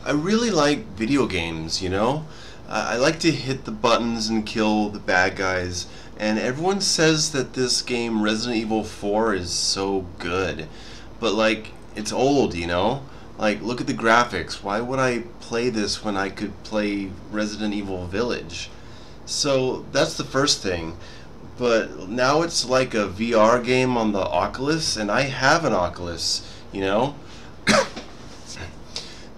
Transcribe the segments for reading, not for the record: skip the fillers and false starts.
I really like video games, you know? I like to hit the buttons and kill the bad guys, and everyone says that this game, Resident Evil 4, is so good. But, like, it's old, you know? Like, look at the graphics. Why would I play this when I could play Resident Evil Village? So, that's the first thing. But now it's like a VR game on the Oculus, and I have an Oculus, you know?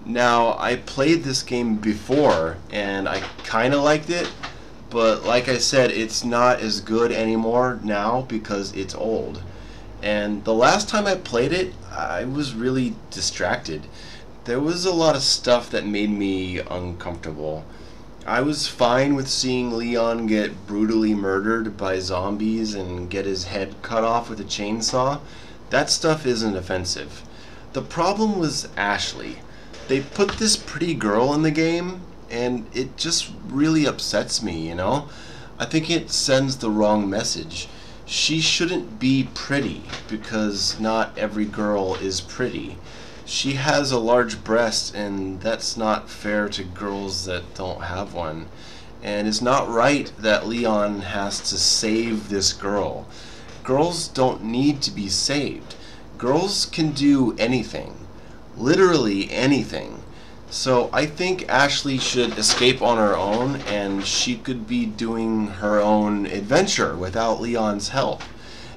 Now, I played this game before, and I kind of liked it, but like I said, it's not as good anymore now because it's old. And the last time I played it, I was really distracted. There was a lot of stuff that made me uncomfortable. I was fine with seeing Leon get brutally murdered by zombies and get his head cut off with a chainsaw. That stuff isn't offensive. The problem was Ashley. They put this pretty girl in the game, and it just really upsets me, you know? I think it sends the wrong message. She shouldn't be pretty, because not every girl is pretty. She has a large breast, and that's not fair to girls that don't have one. And it's not right that Leon has to save this girl. Girls don't need to be saved. Girls can do anything. Literally anything. So I think Ashley should escape on her own, and she could be doing her own adventure without Leon's help.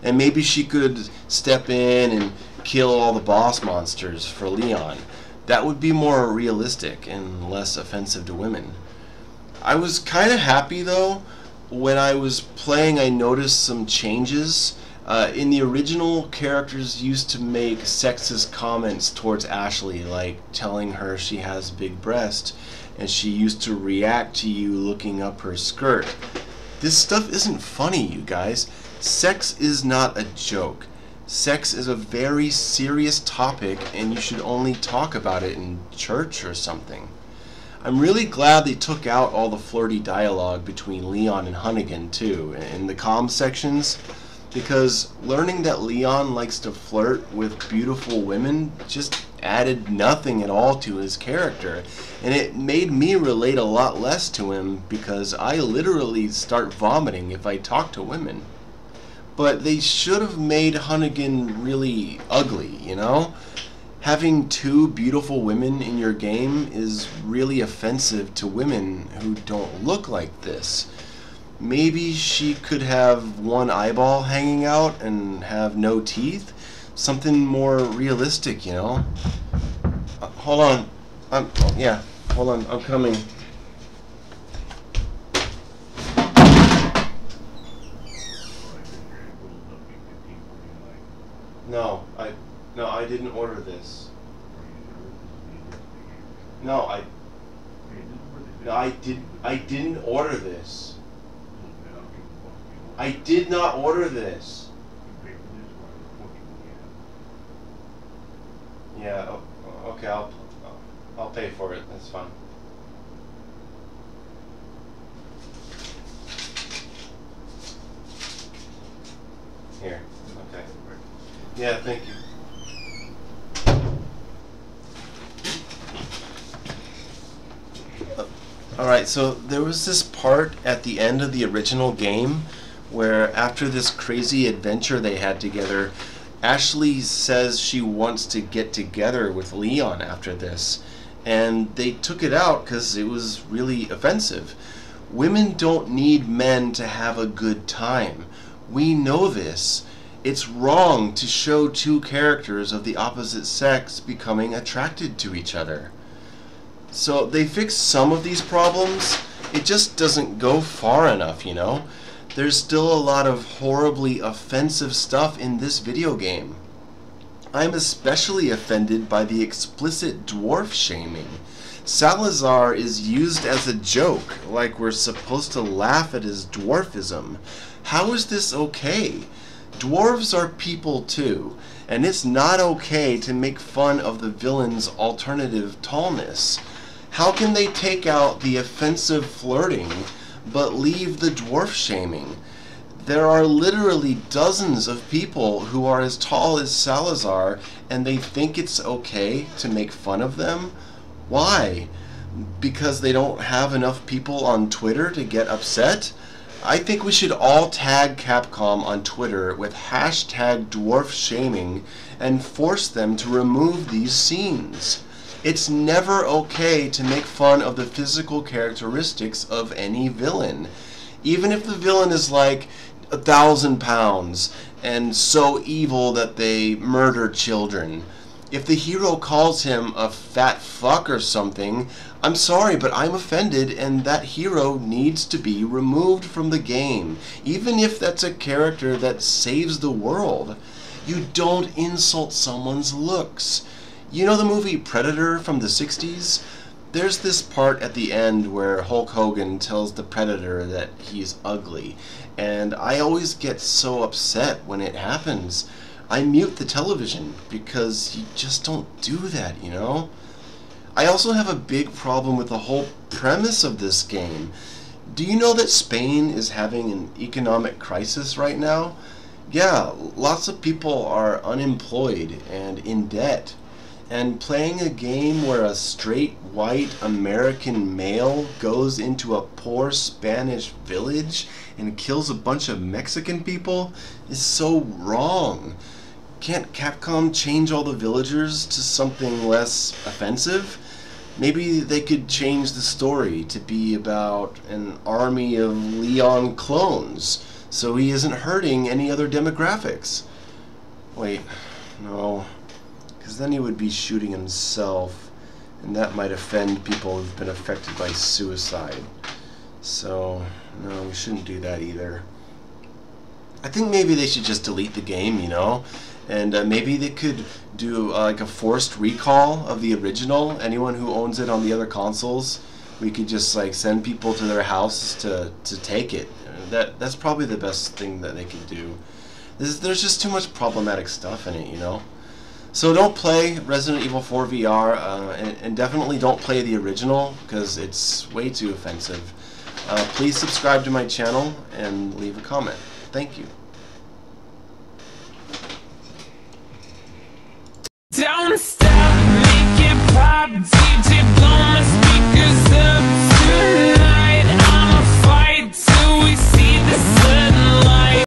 And maybe she could step in and kill all the boss monsters for Leon. That would be more realistic and less offensive to women. I was kind of happy though. When I was playing, I noticed some changes. In the original, characters used to make sexist comments towards Ashley, like telling her she has a big breast, and she used to react to you looking up her skirt. This stuff isn't funny, you guys. Sex is not a joke. Sex is a very serious topic, and you should only talk about it in church or something. I'm really glad they took out all the flirty dialogue between Leon and Hunnigan, too, in the comm sections. Because learning that Leon likes to flirt with beautiful women just added nothing at all to his character. And it made me relate a lot less to him because I literally start vomiting if I talk to women. But they should have made Hunnigan really ugly, you know? Having two beautiful women in your game is really offensive to women who don't look like this. Maybe she could have one eyeball hanging out and have no teeth. Something more realistic, you know? Hold on. Yeah, hold on. I'm coming. No, I didn't order this. No, I didn't order this. I did not order this. Yeah, okay, I'll pay for it. That's fine. Here. Okay. Yeah, thank you. Alright, so there was this part at the end of the original game where after this crazy adventure they had together, Ashley says she wants to get together with Leon after this, and they took it out because it was really offensive. Women don't need men to have a good time. We know this. It's wrong to show two characters of the opposite sex becoming attracted to each other. So they fixed some of these problems. It just doesn't go far enough, you know? There's still a lot of horribly offensive stuff in this video game. I'm especially offended by the explicit dwarf shaming. Salazar is used as a joke, like we're supposed to laugh at his dwarfism. How is this okay? Dwarves are people too, and it's not okay to make fun of the villain's alternative tallness. How can they take out the offensive flirting but leave the dwarf shaming? There are literally dozens of people who are as tall as Salazar, and they think it's okay to make fun of them? Why? Because they don't have enough people on Twitter to get upset? I think we should all tag Capcom on Twitter with hashtag dwarf shaming and force them to remove these scenes. It's never okay to make fun of the physical characteristics of any villain. Even if the villain is like 1,000 pounds and so evil that they murder children. If the hero calls him a fat fuck or something, I'm sorry, but I'm offended, and that hero needs to be removed from the game, even if that's a character that saves the world. You don't insult someone's looks. You know the movie Predator from the 60s? There's this part at the end where Hulk Hogan tells the Predator that he's ugly, and I always get so upset when it happens. I mute the television because you just don't do that, you know? I also have a big problem with the whole premise of this game. Do you know that Spain is having an economic crisis right now? Yeah, lots of people are unemployed and in debt. And playing a game where a straight white American male goes into a poor Spanish village and kills a bunch of Mexican people is so wrong. Can't Capcom change all the villagers to something less offensive? Maybe they could change the story to be about an army of Leon clones, so he isn't hurting any other demographics. Wait, no, because then he would be shooting himself, and that might offend people who've been affected by suicide. So, no, we shouldn't do that either. I think maybe they should just delete the game, you know? And maybe they could do like a forced recall of the original. Anyone who owns it on the other consoles, we could just like send people to their house to take it. That's probably the best thing that they could do. There's just too much problematic stuff in it, you know? So don't play Resident Evil 4 VR, and definitely don't play the original, because it's way too offensive. Please subscribe to my channel and leave a comment. Thank you. Don't stop.